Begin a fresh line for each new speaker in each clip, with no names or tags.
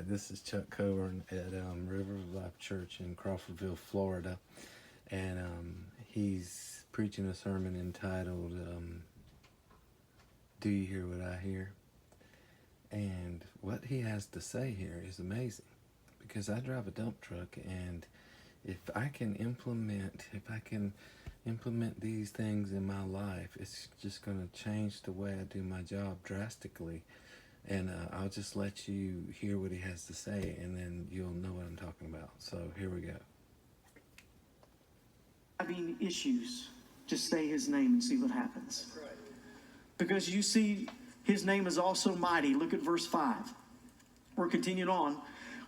This is Chuck Coburn at River of Life Church in Crawfordville, Florida, and he's preaching a sermon entitled "Do You Hear What I Hear?" And what he has to say here is amazing, because I drive a dump truck, and if I can implement these things in my life, it's just going to change the way I do my job drastically. And I'll just let you hear what he has to say, and then you'll know what I'm talking about. So here we go.
Having issues, just say his name and see what happens. Right. Because you see, his name is also mighty. Look at verse 5. We're continuing on.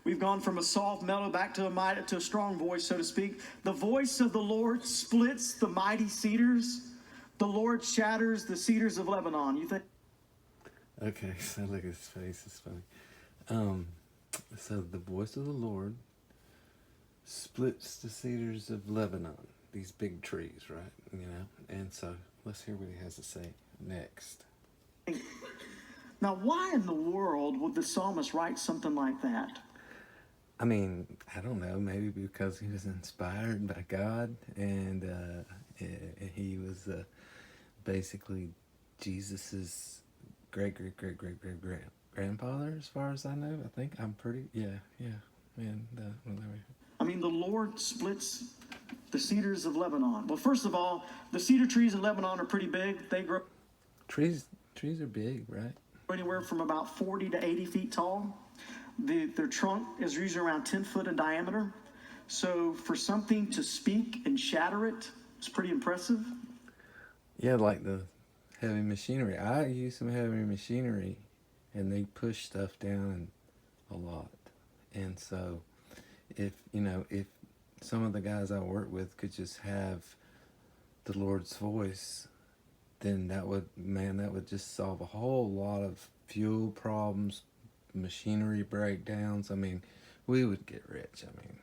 We've gone from a soft mellow back to a strong voice, so to speak. The voice of the Lord splits the mighty cedars. The Lord shatters the cedars of Lebanon. You think?
Okay, so look at his face, it's funny. So the voice of the Lord splits the cedars of Lebanon, these big trees, right? And so let's hear what he has to say next.
Now, why in the world would the psalmist write something like that?
I mean, I don't know, maybe because he was inspired by God, and he was basically Jesus's great-grandfather, as far as I know. I think I'm pretty,
I mean, the Lord splits the cedars of Lebanon. Well, first of all, the cedar trees in Lebanon are pretty big. They grow.
Trees are big, right?
Anywhere from about 40 to 80 feet tall. Their trunk is usually around 10 foot in diameter. So for something to speak and shatter it, it's pretty impressive.
Yeah, like the heavy machinery. I use some heavy machinery, and they push stuff down a lot. And so if some of the guys I work with could just have the Lord's voice, then that would just solve a whole lot of fuel problems, machinery breakdowns. I mean, we would get rich. I mean,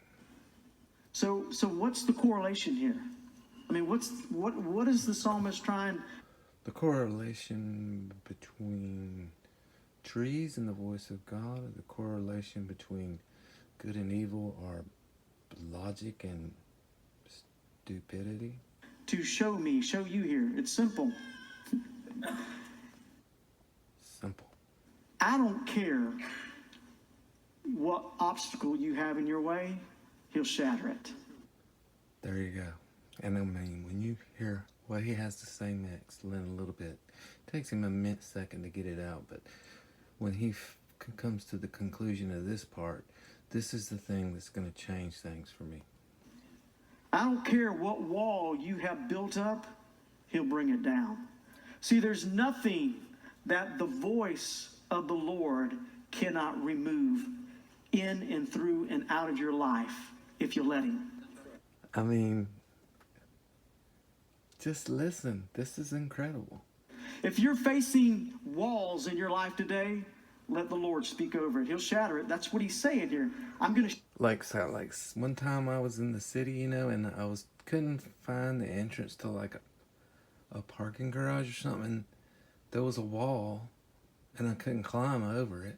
so what's the correlation here? I mean, what is the psalmist trying?
The correlation between trees and the voice of God, or the correlation between good and evil, or logic and stupidity?
To show you here. It's simple.
Simple.
I don't care what obstacle you have in your way, he'll shatter it.
There you go. And I mean, when you hear what he has to say next, in a little bit, it takes him a second to get it out, but when he comes to the conclusion of this part, this is the thing that's going to change things for me.
I don't care what wall you have built up, he'll bring it down. See, there's nothing that the voice of the Lord cannot remove in and through and out of your life if you let him.
I mean, just listen. This is incredible.
If you're facing walls in your life today, let the Lord speak over it. He'll shatter it. That's what he's saying here. I'm going to...
Like one time I was in the city, and I couldn't find the entrance to like a parking garage or something. There was a wall, and I couldn't climb over it.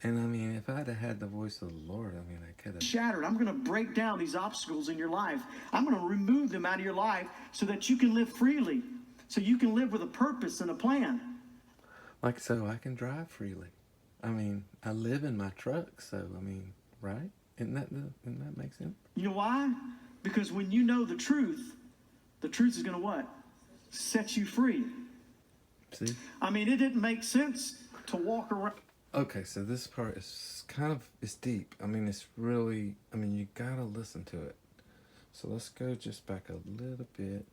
And I mean, if I'd have had the voice of the Lord, I mean, I could have
shattered. I'm going to break down these obstacles in your life. I'm going to remove them out of your life so that you can live freely, so you can live with a purpose and a plan.
Like, so I can drive freely. I mean, I live in my truck, so I mean, right? Isn't that make sense?
You know why? Because when you know the truth is going to what? Set you free.
See?
I mean, it didn't make sense to walk around.
Okay, so this part is it's deep. I mean, it's really, you gotta listen to it. So let's go just back a little bit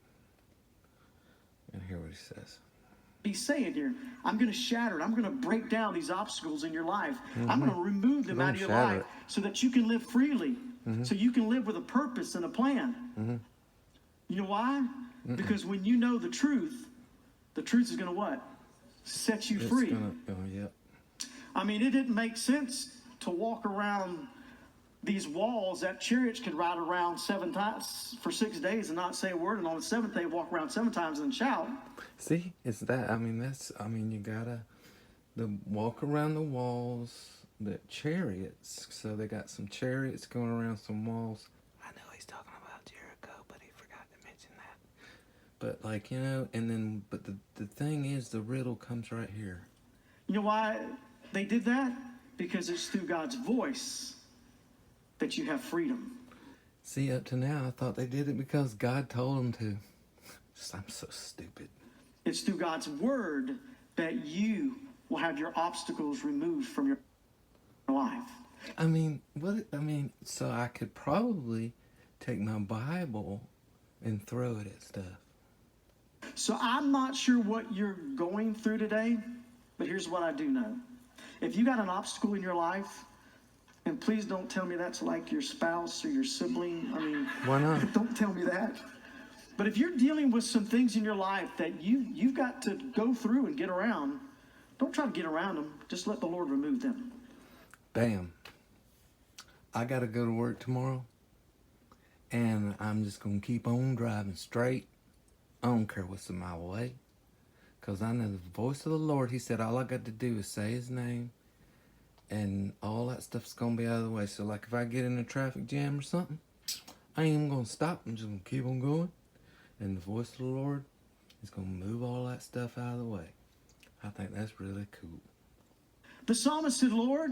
and hear what he says.
He's saying here, I'm going to shatter it. I'm going to break down these obstacles in your life. I'm going to remove them out of your life so that you can live freely, so you can live with a purpose and a plan. You know why? Because when you know the truth is going to what? Set you free.
Yep.
I mean, it didn't make sense to walk around these walls that chariots could ride around 7 times for 6 days and not say a word, and on the 7th day walk around 7 times and shout.
See, it's that. You gotta walk around the walls the chariots. So they got some chariots going around some walls. I know he's talking about Jericho, but he forgot to mention that. But like, you know, and then, but the thing is, the riddle comes right here.
You know why they did that? Because it's through God's voice that you have freedom.
See, up to now, I thought they did it because God told them to. I'm so stupid.
It's through God's word that you will have your obstacles removed from your life.
I mean, so I could probably take my Bible and throw it at stuff.
So I'm not sure what you're going through today, but here's what I do know. If you got an obstacle in your life, and please don't tell me that's like your spouse or your sibling. I mean,
Why not?
don't tell me that. But if you're dealing with some things in your life that you've got to go through and get around, don't try to get around them. Just let the Lord remove them.
Bam. I got to go to work tomorrow, and I'm just going to keep on driving straight. I don't care what's a mile away, because I know the voice of the Lord. He said all I got to do is say his name, and all that stuff's going to be out of the way. So, like, if I get in a traffic jam or something, I ain't even going to stop. I'm just going to keep on going. And the voice of the Lord is going to move all that stuff out of the way. I think that's really cool.
The psalmist said, Lord,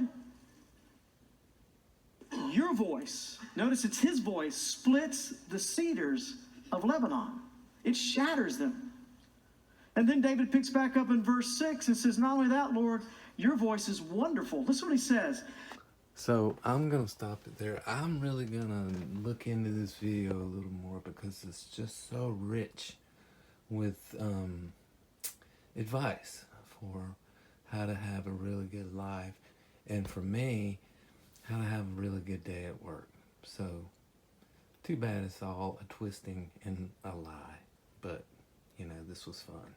your voice, notice it's his voice, splits the cedars of Lebanon. It shatters them. And then David picks back up in verse 6 and says, not only that, Lord, your voice is wonderful. Listen what he says.
So I'm going to stop it there. I'm really going to look into this video a little more because it's just so rich with advice for how to have a really good life. And for me, how to have a really good day at work. So too bad it's all a twisting and a lie. But, you know, this was fun.